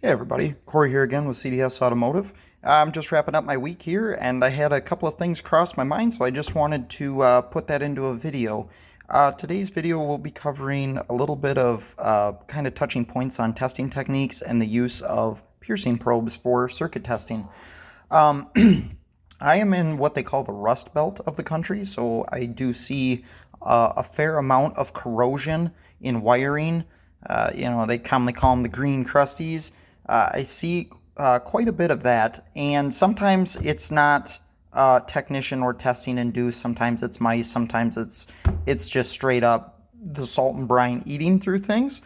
Hey everybody, Corey here again with CDS Automotive. I'm just wrapping up my week here and I had a couple of things cross my mind, so I just wanted to put that into a video. Today's video will be covering a little bit of kind of touching points on testing techniques and the use of piercing probes for circuit testing. Um, I am in what they call the Rust Belt of the country, so I do see a fair amount of corrosion in wiring. They commonly call them the green crusties. I see quite a bit of that, and sometimes it's not technician or testing induced. Sometimes it's mice. Sometimes it's just straight up the salt and brine eating through things.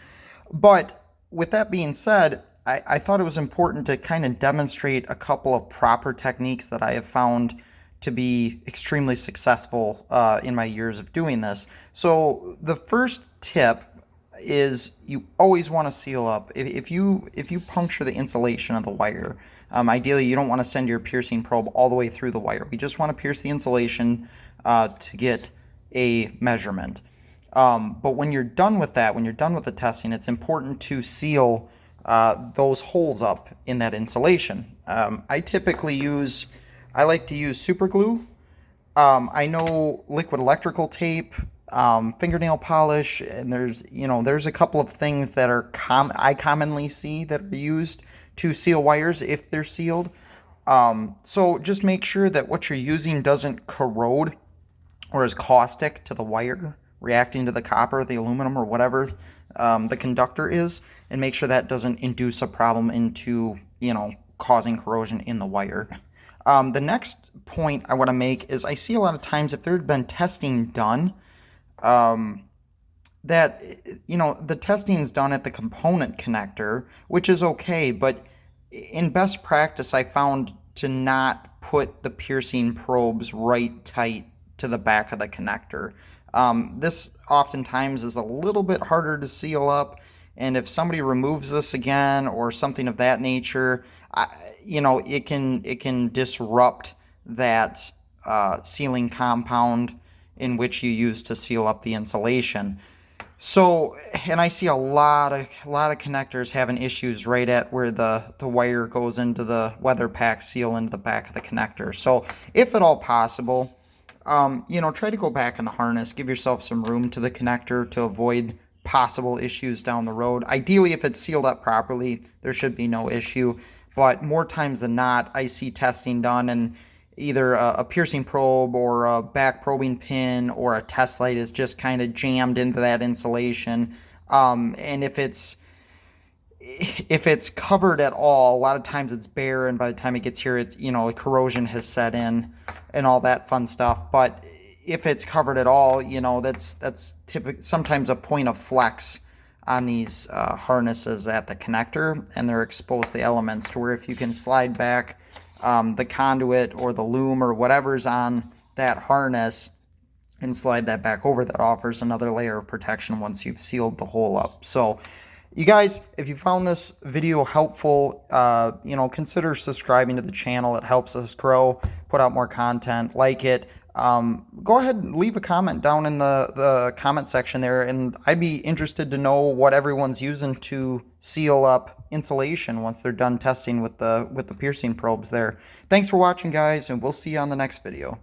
But with that being said, I thought it was important to kind of demonstrate a couple of proper techniques that I have found to be extremely successful in my years of doing this. So the first tip is you always want to seal up. If you puncture the insulation of the wire, ideally you don't want to send your piercing probe all the way through the wire. We just want to pierce the insulation to get a measurement. But when you're done with that, when you're done with the testing, it's important to seal those holes up in that insulation. I like to use super glue. I know liquid electrical tape, fingernail polish, and there's a couple of things that I commonly see that are used to seal wires if they're sealed. So just make sure that what you're using doesn't corrode or is caustic to the wire, reacting to the copper, the aluminum, or whatever the conductor is, and make sure that doesn't induce a problem into causing corrosion in the wire. The next point I want to make is I see a lot of times if there had been testing done, that the testing is done at the component connector, which is okay, but in best practice I found to not put the piercing probes right tight to the back of the connector. This oftentimes is a little bit harder to seal up, and if somebody removes this again or something of that nature, it can disrupt that sealing compound in which you use to seal up the insulation. So, and I see a lot of connectors having issues right at where the wire goes into the weather pack seal into the back of the connector. So, if at all possible, try to go back in the harness, give yourself some room to the connector to avoid possible issues down the road. Ideally, if it's sealed up properly, there should be no issue. But more times than not, I see testing done and either a piercing probe or a back probing pin or a test light is just kind of jammed into that insulation. And if it's covered at all, a lot of times it's bare, and by the time it gets here, it's corrosion has set in and all that fun stuff. But if it's covered at all, that's typically sometimes a point of flex on these harnesses at the connector, and they're exposed to the elements to where if you can slide back the conduit or the loom or whatever's on that harness and slide that back over, that offers another layer of protection once you've sealed the hole up. So you guys, if you found this video helpful, consider subscribing to the channel. It helps us grow, put out more content. Like it. Go ahead and leave a comment down in the comment section there, and I'd be interested to know what everyone's using to seal up insulation once they're done testing with the piercing probes there. Thanks for watching, guys, and we'll see you on the next video.